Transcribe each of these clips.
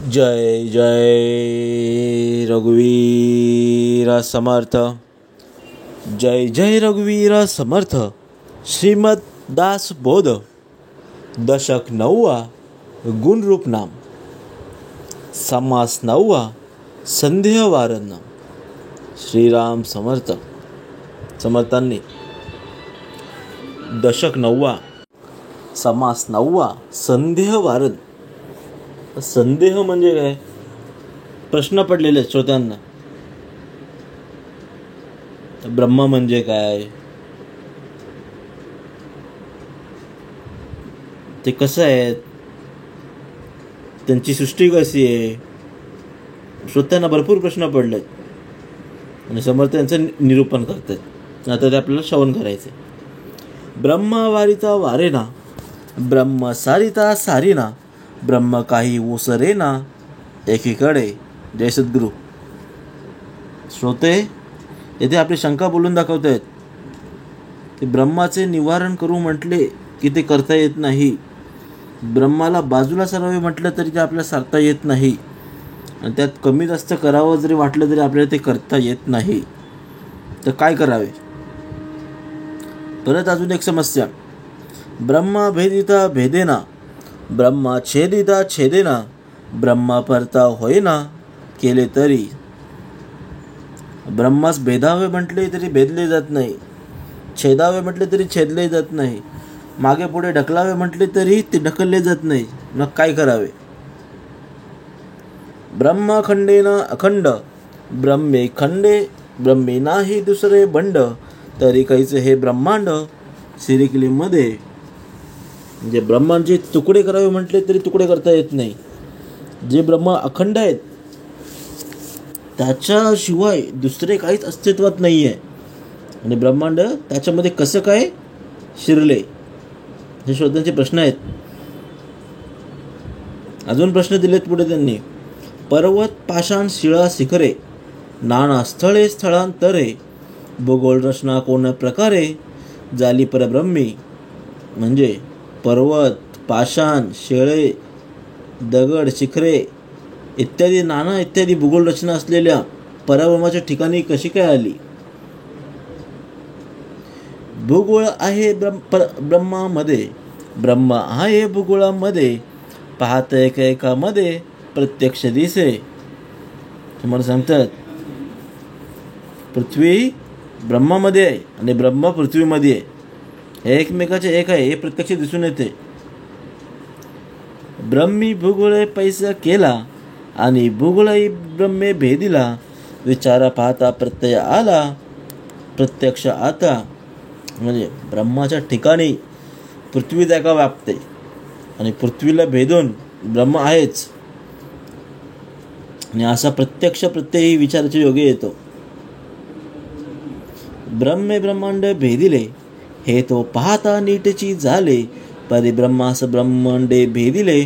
जय जय रघुवीर समर्थ. जय जय रघुवीर समर्थ. श्रीमद दास बोध. दशक 9वा. गुणरूप नाम. समास 9वा. संदेह वारण. श्रीराम समर्थ. समर्थांनी दशक 9वा, समास 9वा, संदेह वारण. संदेह म्हणजे काय? प्रश्न पडलेले श्रोत्यांना. ब्रह्म म्हणजे काय? ते कसं आहे? त्यांची सृष्टी कशी आहे? श्रोत्यांना भरपूर प्रश्न पडले आणि समर्थ त्यांचं निरूपण करतात. आता ते आपल्याला श्रवण करायचे. ब्रह्म वारिता वारेना, ब्रह्म सारिता सारीना, ब्रह्म काही ओसरेना एकीकडे. जय सद्गुरू. श्रोते, येथे आपली शंका बोलून दाखवत आहेत की ब्रह्माचे निवारण करू म्हटले की ते करता येत नाही. ब्रह्माला बाजूला सारावे म्हटलं तरी ते आपल्याला सारता येत नाही. आणि त्यात कमी जास्त करावं जरी वाटलं तरी आपल्याला ते करता येत नाही. तर काय करावे? परत अजून एक समस्या. ब्रह्मा भेदिता भेदेना, ब्रह्मा छेदिता छेदेना, ब्रह्मा परता होईना केले तरी. ब्रह्मास भेदावे म्हटले तरी भेदले जात नाही, छेदावे म्हटले तरी छेदले जात नाही, मागे पुढे ढकलावे म्हटले तरी ते ढकलले जात नाही. मग काय करावे? ब्रह्मा खंडेन अखंड, ब्रह्मे खंडे, ब्रह्मे नाही दुसरे बंड, तरी कैसे हे ब्रह्मांड. सिरिकलीमध्ये म्हणजे ब्रह्मांचे तुकडे करावे म्हटले तरी तुकडे करता येत नाही. जे ब्रह्म अखंड आहेत त्याच्याशिवाय दुसरे काहीच अस्तित्वात नाही आहे. आणि ब्रह्मांड त्याच्यामध्ये कसं काय शिरले? हे शोधण्याचे प्रश्न आहेत. अजून प्रश्न दिलेत पुढे त्यांनी. पर्वत पाषाण शिळा शिखरे, नाना स्थळे स्थळांतरे, भूगोल रचना कोण प्रकारे, झाली परब्रह्मी. म्हणजे पर्वत, पाषाण, शेळे, दगड, शिखरे इत्यादी नाना इत्यादी भूगोल रचना असलेल्या परब्रह्माच्या ठिकाणी कशी काय आली? भूगोळ आहे ब्रह्मामध्ये, ब्रह्म आहे भूगोळामध्ये, पाहत एकेकामध्ये प्रत्यक्ष दिसे. तुम्हाला सांगतात पृथ्वी ब्रह्मामध्ये आहे आणि ब्रह्म पृथ्वीमध्ये आहे. हे एकमेकाचे एक आहे हे प्रत्यक्ष दिसून येते. ब्रह्मी भूगोळे पैसा केला आणि भूगोळही ब्रह्मे भेदिला, विचारा पाहता प्रत्यय आला प्रत्यक्ष आता. म्हणजे ब्रह्माच्या ठिकाणी पृथ्वी जागा व्यापते आणि पृथ्वीला भेदून ब्रह्म आहेच. आणि असा प्रत्यक्ष प्रत्ययही विचाराच्या योगे येतो. ब्रह्मे ब्रह्मांड भेदिले, हे तो पाहता नीटची झाले, परिब्रह्मास ब्रह्मांडे भेदिले,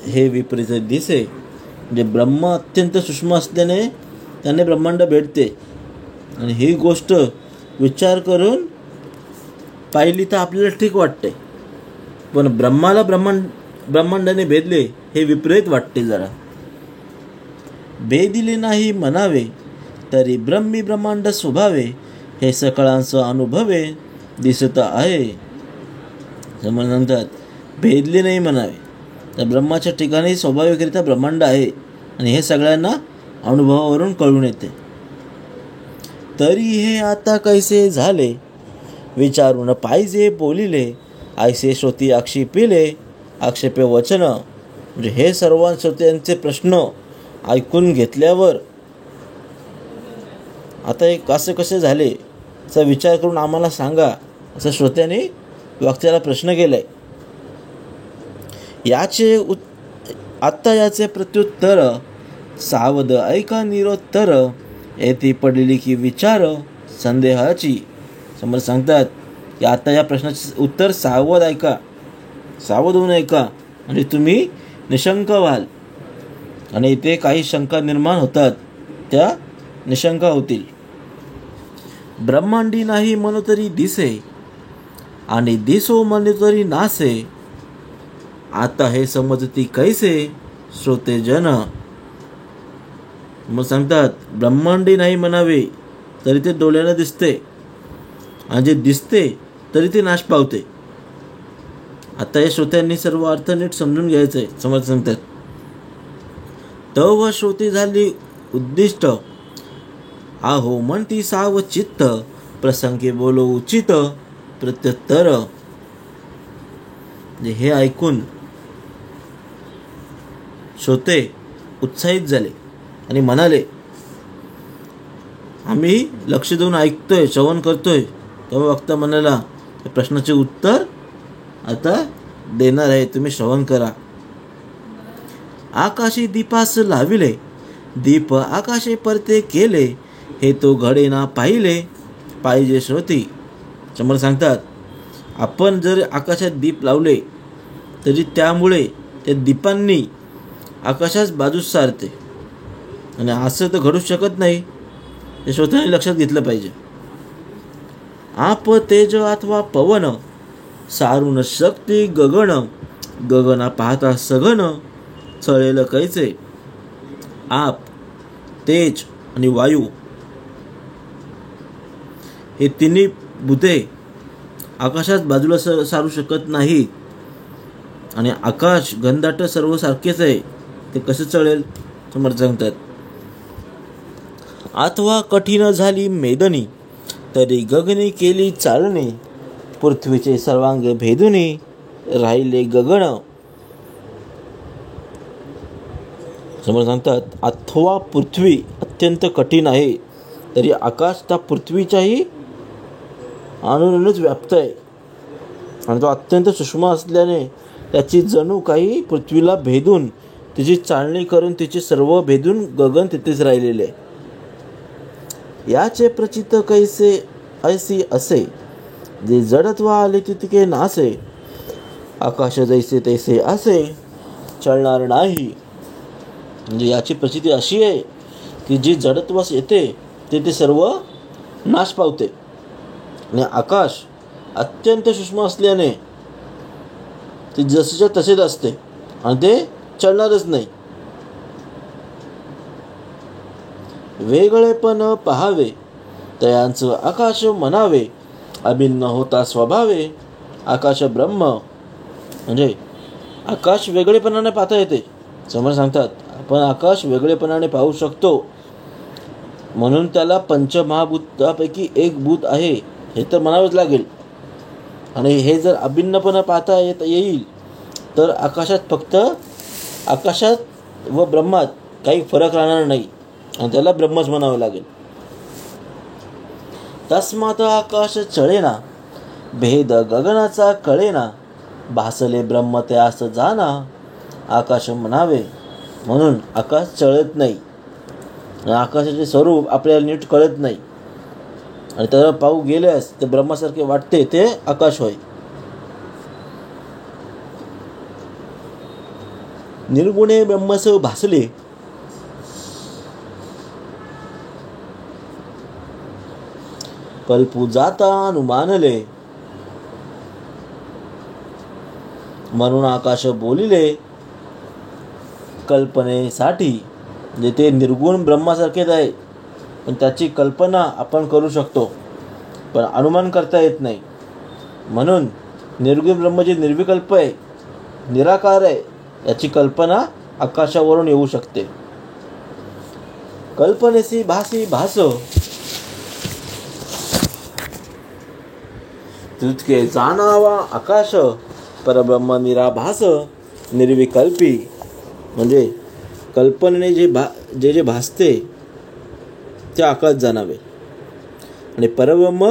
हे विपरीत दिसे. म्हणजे ब्रह्म अत्यंत सूक्ष्म असल्याने त्याने ब्रह्मांड भेटते. आणि ही गोष्ट विचार करून पाहिली तर आपल्याला ठीक वाटते, पण ब्रह्माला ब्रह्मांडाने भेदले हे विपरीत वाटते जरा. भेदिले नाही म्हणावे, तरी ब्रह्मी ब्रह्मांड स्वभावे, हे सकळांचं अनुभवे दिसत आहे. समज म्हणतात भेदले नाही म्हणावे, तर ब्रह्माच्या ठिकाणी स्वाभाविकरित्या ब्रह्मांड आहे आणि हे सगळ्यांना अनुभवावरून कळून येते. तरी हे आता कैसे झाले, विचारून पाहिजे बोलिले, ऐसे श्रोती आक्षेपिले, आक्षेपे वचन. म्हणजे हे सर्व श्रोत्यांचे प्रश्न ऐकून घेतल्यावर आता एक असं कसे झाले असा विचार करून आम्हाला सांगा, असं श्रोत्याने वक्त्याला प्रश्न केलाय. याचे प्रत्युत्तर सावध ऐका निरोत्तर, येथे पडलेली की विचार संदेहाची. समोर सांगतात की आता या प्रश्नाचे उत्तर सावध ऐका, सावध होऊन ऐका म्हणजे तुम्ही निशंक व्हाल. आणि इथे काही शंका निर्माण होतात त्या निशंका होतील. ब्रह्मांडी नाही मनोतरी दिसे, आणि दिसो मनोतरी नासे, आता हे समजती कैसे, श्रोतेजन. मग सांगतात ब्रह्मांडी नाही म्हणावे तरी ते डोळ्यानं दिसते, आणि जे दिसते तरी ते नाश पावते. आता या श्रोत्यांनी सर्व अर्थ नीट समजून घ्यायचंय. समर्थ सांगतात तव श्रोती झाली उद्दिष्ट, आहो म्हणती साव चित्त, प्रसंगी बोलो उचित प्रत्युत्तर. हे ऐकून श्रोते उत्साहित झाले आणि म्हणाले, आम्ही लक्ष देऊन ऐकतोय, श्रवण करतोय. तेव्हा वक्ता म्हणाला, प्रश्नाचे उत्तर आता देणार आहे, तुम्ही श्रवण करा. आकाशी दीपास लाविले, दीप आकाशे परते केले, हे तो घडे ना पाहिले, पाहिजे श्रोती. समोर सांगतात आपण जर आकाशात दीप लावले तरी त्यामुळे त्या दीपांनी आकाशात बाजूस सारते, आणि असं तर घडूच शकत नाही. हे श्रोत्यांनी लक्षात घेतलं पाहिजे. आप तेज अथवा पवन, सारून शक्ती गगन, गगना पाहता सघन, चळेल कैचे. आप, तेज आणि वायू हे तिन्ही भूते आकाशात बाजूला सारू शकत नाहीत, आणि आकाश घनदाट सर्व सारखेच आहे, ते कसे चढेल. समर्थ सांगतात अथवा कठीण झाली मेदनी, तरी गगनी केली चालणे, पृथ्वीचे सर्वांग भेदुनी, राहिले गगन. समर्थ सांगतात अथवा पृथ्वी अत्यंत कठीण आहे, तरी आकाश त्या पृथ्वीच्याही अनुरूनच व्याप्त आहे, आणि तो अत्यंत सूक्ष्म असल्याने त्याची जणू काही पृथ्वीला भेदून तिची चाळणी करून तिचे सर्व भेदून गगन तिथेच राहिलेले. याचे प्रचित कैसे ऐसी असे, जे जडत्व आले तितके नासे, आकाश जैसे तैसे असे चळणार नाही. म्हणजे याची प्रचिती अशी आहे की जी जडत्वास येते ते सर्व नाश पावते, आणि आकाश अत्यंत सूक्ष्म असल्याने ते जसेच्या तसेच असते, आणि ते चढणारच नाही. वेगळेपण पहावे, तयांचं आकाश म्हणावे, अभिन्न होता स्वभावे, आकाश ब्रह्म. म्हणजे आकाश वेगळेपणाने पाहता येते. समोर सांगतात आपण आकाश वेगळेपणाने पाहू शकतो, म्हणून त्याला पंचमहाभूतापैकी एक भूत आहे हे तर म्हणावंच लागेल. आणि हे जर अभिन्नपणे पाहता येईल तर आकाशात व ब्रह्मात काही फरक राहणार नाही, आणि त्याला ब्रह्मच म्हणावं लागेल. तस्मात आकाश चळेना, भेद गगनाचा कळेना, भासले ब्रह्म त्यास जाना, आकाश म्हणावे. म्हणून आकाश चळत नाही, आकाशाचे स्वरूप आपल्याला नीट कळत नाही, आणि त्याला पाहू गेल्यास ते ब्रह्मासारखे वाटते, ते आकाश होय. निर्गुणे ब्रह्मस भासले, कल्पू जाता अनुमानले, म्हणून आकाश बोलिले कल्पनेसाठी. म्हणजे ते निर्गुण ब्रह्मासारखेच आहे, पण त्याची कल्पना आपण करू शकतो, पण अनुमान करता येत नाही. म्हणून निर्गुण ब्रह्म जे निर्विकल्प आहे, निराकार आहे, याची कल्पना आकाशावरून येऊ शकते. कल्पनेसी भासी भास, तुझके जाणावा आकाश, परब्रह्म निराभास निर्विकल्पी. म्हणजे कल्पनेने जे भासते ते आकाश जाणावे, आणि परब्रह्म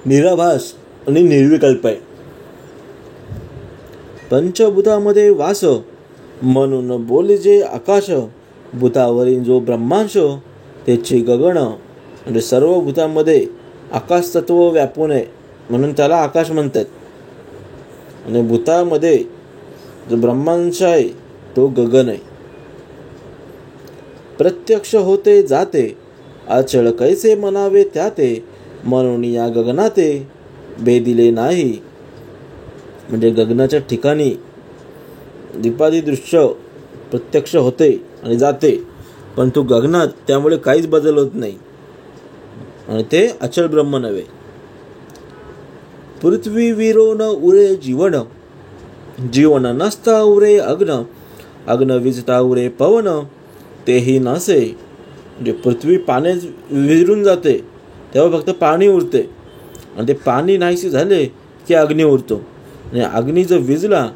निराभास आणि निर्विकल्प आहे. पंचभूतामध्ये वास, म्हणून बोले जे आकाश, भूतावरील जो ब्रह्मांश त्याचे गगन. म्हणजे सर्व भूतांमध्ये आकाश तत्व व्यापून आहे, म्हणून त्याला आकाश म्हणतात, आणि भूतामध्ये जो ब्रह्मांश आहे तो गगन आहे. प्रत्यक्ष होते जाते, अचळ कैसे म्हणावे त्याते, म्हणून या गगनाते भेदिले नाही. म्हणजे गगनाच्या ठिकाणी दीपादी दृश्य प्रत्यक्ष होते आणि जाते, पण तो गगनात त्यामुळे काहीच बदल होत नाही आणि ते अचल ब्रह्म नव्हे. पृथ्वी विरो न उरे जीवन, जीवन नसता उरे अग्न, अग्न विजता उरे पवन, तेही नासे. म्हणजे पृथ्वी पाण्यात विरून जाते तेव्हा फक्त पाणी उरते, आणि ते पाणी नाहीसे झाले की अग्नी उरतो, आणि अग्नी जर विजला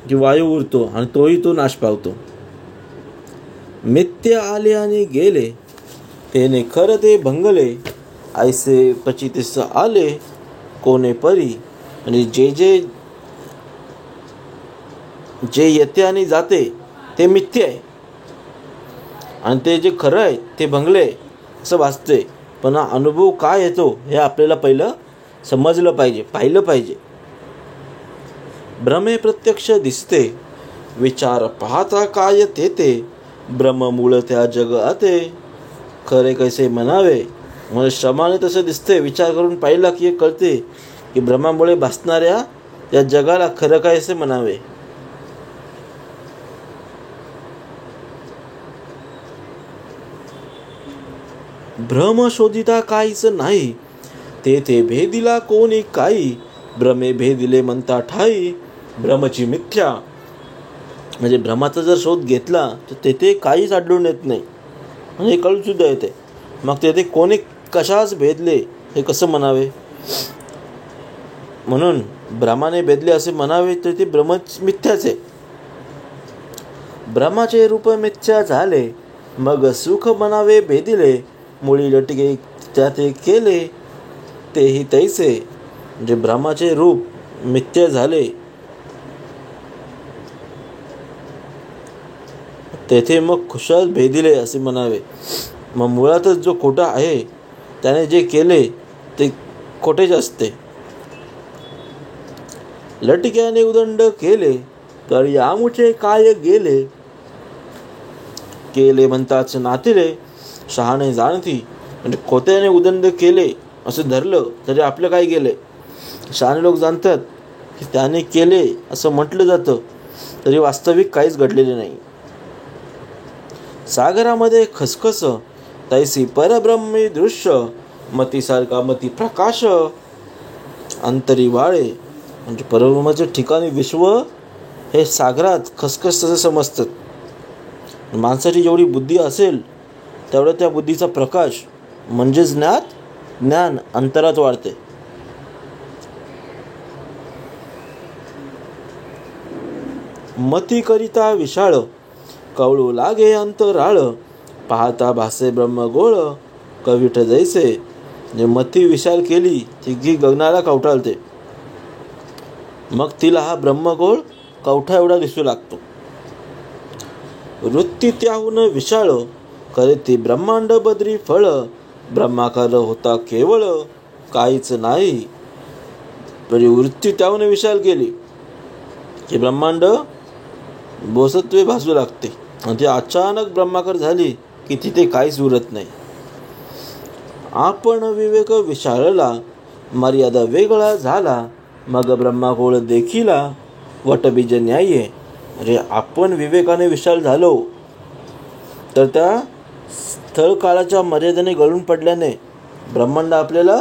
की वायू उरतो आणि तोही तो नाश पावतो. मिथ्य आले आणि गेले, तेने खर ते भंगले, ऐसे पचितिस आले कोणे परी. आणि जे येते आणि जाते ते मिथ्य आहे, आणि ते जे खरं आहे ते भंगले असं वाचते. पण हा अनुभव काय येतो हे आपल्याला पहिलं समजलं पाहिजे, पाहिलं पाहिजे. भ्रमे प्रत्यक्ष दिसते, विचार पाहता काय तेते, ब्रह्म मूळ त्या जग आते, खरे कैसे म्हणावे. म्हणजे श्रमाने तसं दिसते, विचार करून पाहिला की हे कळते की ब्रह्मामुळे भासणाऱ्या त्या जगाला खरं काय असे म्हणावे. भ्रम शोधिता काहीच नाही, ते भेदिला कोणी काही, भ्रमे भेदिले म्हणता ठाई, भ्रमची मिथ्या. म्हणजे भ्रमाचा जर शोध घेतला तर तेथे काहीच आढळून येत नाही, म्हणजे कळून सुद्धा येते. मग तेथे कोणी कशाच भेदले हे कसं म्हणावे. म्हणून भ्रमाने भेदले असे म्हणावे तर ते भ्रमच मिथ्याच आहे. भ्रमाचे रूप मिथ्या झाले, मग सुख म्हणावे भेदिले, मुळी लटके त्याते केले, तेही तैसे. म्हणजे भ्रमाचे रूप मिथ्या झाले, तेथे मग खुशाल भेदिले असे म्हणावे. मग मुळातच जो खोटा आहे त्याने जे केले ते खोटेच असते. लटक्याने उदंड केले, तर यामुचे काय गेले, केले म्हणताच नातिले, शहाणे जाणती. म्हणजे खोट्याने उदंड केले असं धरलं तरी आपलं काय गेले. शहाणे लोक जाणतात की त्याने केले असं म्हटलं जातं, तरी वास्तविक काहीच घडलेले नाही. सागरामध्ये खसखस, तैसी परब्रह्मी दृश्य, मतीसारखा मती प्रकाश, अंतरी वाळे. म्हणजे परब्रह्माच्या ठिकाणी विश्व हे सागरात खसखस तसं समजतात. माणसाची जेवढी बुद्धी असेल तेवढा त्या बुद्धीचा प्रकाश म्हणजेच ज्ञान अंतरात वाढते. मती करिता विशाळ, कवळू लागे अंतराळ, पाहता भासे ब्रह्मगोळ, कविठ जैसे. म्हणजे मती विशाल केली ती गगनाला कवटाळते, मग तिला हा ब्रह्मगोळ कवठा एवढा दिसू लागतो. वृत्ती त्याहून विशाळ, करे ती ब्रह्मांड बद्री फळ, ब्रह्माकार होता केवळ, काहीच नाही. म्हणजे वृत्ती त्याहून विशाल केली की ब्रह्मांड बोसत्वे भासू लागते, आणि ती अचानक ब्रह्माकार झाली की तिथे काहीच उरत नाही. आपण विवेक विशाळला, मर्यादा वेगळा झाला, मग ब्रह्मागोळ देखीला, वटबीज न्याय्य. म्हणजे आपण विवेकाने विशाल झालो तर त्या स्थळ काळाच्या मर्यादेने गळून पडल्याने ब्रह्मांड आपल्याला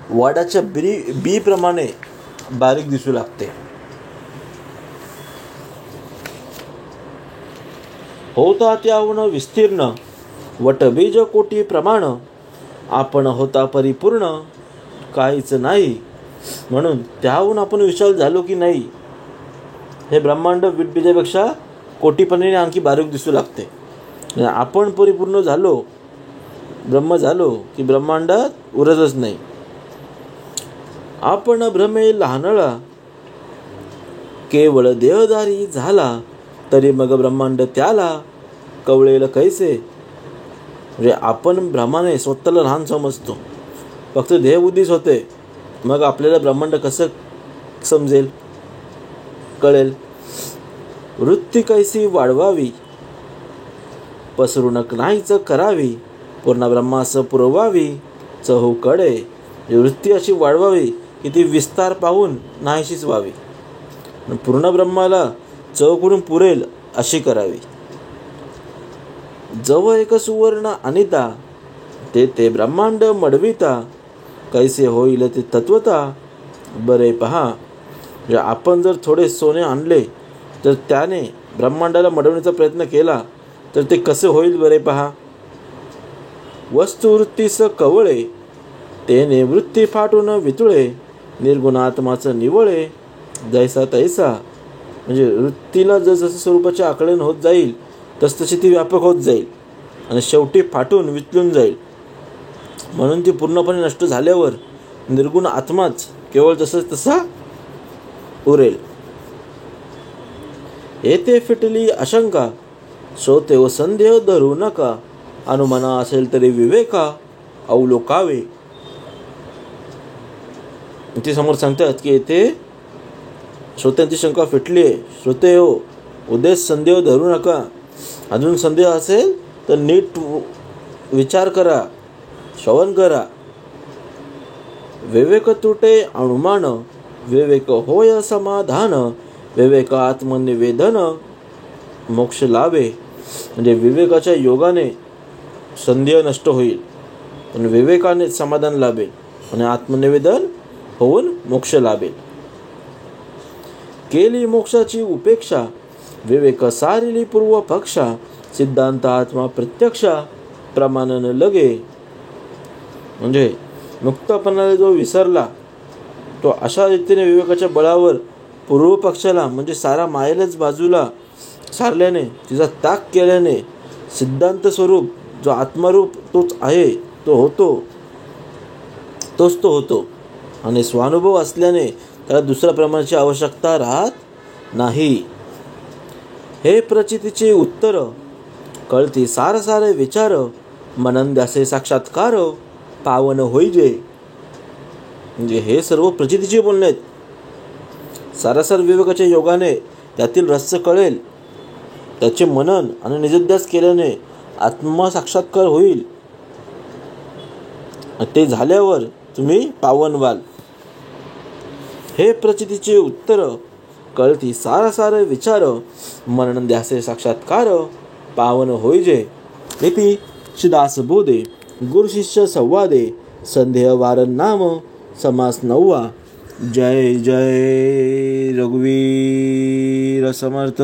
वाडाच्या बी प्रमाणे बारीक दिसू लागते. होता त्याहून विस्तीर्ण, वटबीज कोटी प्रमाण, आपण होता परिपूर्ण, काहीच नाही. म्हणून त्याहून आपण विशाल झालो की नाही हे ब्रह्मांड वीटबीजापेक्षा कोटीपटीने आणखी बारीक दिसू लागते. आपण परिपूर्ण झालो, ब्रह्म झालो की ब्रह्मांडात उरतच नाही. आपण भ्रमे लहानळा, केवळ देहधारी झाला, तरी मग ब्रह्मांड त्याला कवळेल कैसे. म्हणजे आपण भ्रमाने स्वतःला लहान समजतो, फक्त देहबुद्धीच होते, मग आपल्याला ब्रह्मांड कसं समजेल, कळेल. वृत्ती कैसी वाढवावी, पसरुणक नाहीच करावी, पूर्ण ब्रह्मास पुरवावी, चहू कडे. वृत्ती अशी वाढवावी की ती विस्तार पाहून नाहीशीच व्हावी. पूर्ण ब्रह्माला चहूकडून पुरेल अशी करावी. जव एक सुवर्ण अनिता ते ब्रह्मांड मडविता, कैसे होईल ते तत्वता बरे पहा. आपण जर थोडे सोने आणले तर त्याने ब्रह्मांडाला मडवण्याचा प्रयत्न केला तर ते कसे होईल बरे पहा. वस्तुवृत्तीस कवळे तेने वृत्ती फाटून वितुळे, निर्गुणात्माचं निवळे जैसा तैसा. म्हणजे वृत्तीला जसं स्वरूपाचे आकलन होत जाईल तसतशी ती व्यापक होत जाईल आणि शेवटी फाटून विचलून जाईल. म्हणून ती पूर्णपणे नष्ट झाल्यावर निर्गुण आत्माच केवळ जसं तसा उरेल. येथे फिटली आशंका, श्रोते व संदेह धरू नका, अनुमाना असेल तरी विवेका अवलोकावे. ते समोर सांगतात की येथे श्रोत्यांची शंका फिटली आहे. श्रोते हो, उद्देश संदेह धरू नका. अजून संदेह असेल तर नीट विचार करा, श्रवण करा. विवेक तुटे अनुमान, विवेक होय समाधान, विवेक आत्मनिवेदन मोक्ष लाभे. म्हणजे विवेकाच्या योगाने संदेह नष्ट होईल आणि विवेकाने समाधान लाभेल आणि आत्मनिवेदन होऊन मोक्ष लाभेल. केली मोक्षाची उपेक्षा, विवेक सारिली पूर्व पक्षा, सिद्धांत आत्मा प्रत्यक्षा प्रमाणन लगे. म्हणजे मुक्तपणाला जो विसरला तो अशा रीतीने विवेकाच्या बळावर पूर्व पक्षाला म्हणजे सारा मायेलाच बाजूला सारल्याने, तिचा त्याग केल्याने सिद्धांत स्वरूप जो आत्मरूप तोच आहे तोच तो होतो आणि स्वानुभव असल्याने त्याला दुसऱ्या प्रमाणाची आवश्यकता राहत नाही. हे प्रचितीचे उत्तर कळती सारे विचार, मनन द्यासे साक्षात्कार पावन होईजे. म्हणजे हे सर्व प्रचितीचे बोलणे आहेत. सारासार विवेकाच्या योगाने त्यातील रहस्य कळेल, त्याचे मनन आणि निजध्यास केल्याने आत्मसाक्षात्कार होईल. ते झाल्यावर तुम्ही पावन व्हाल. हे प्रचितीचे उत्तर कळती सारासार विचार, मनन द्यासे साक्षात्कार पावन होईजे. इति श्रीदास बोधे गुरु शिष्य संवादे संदेह वारण नाम समास 9. जय जय रघुवीर समर्थ.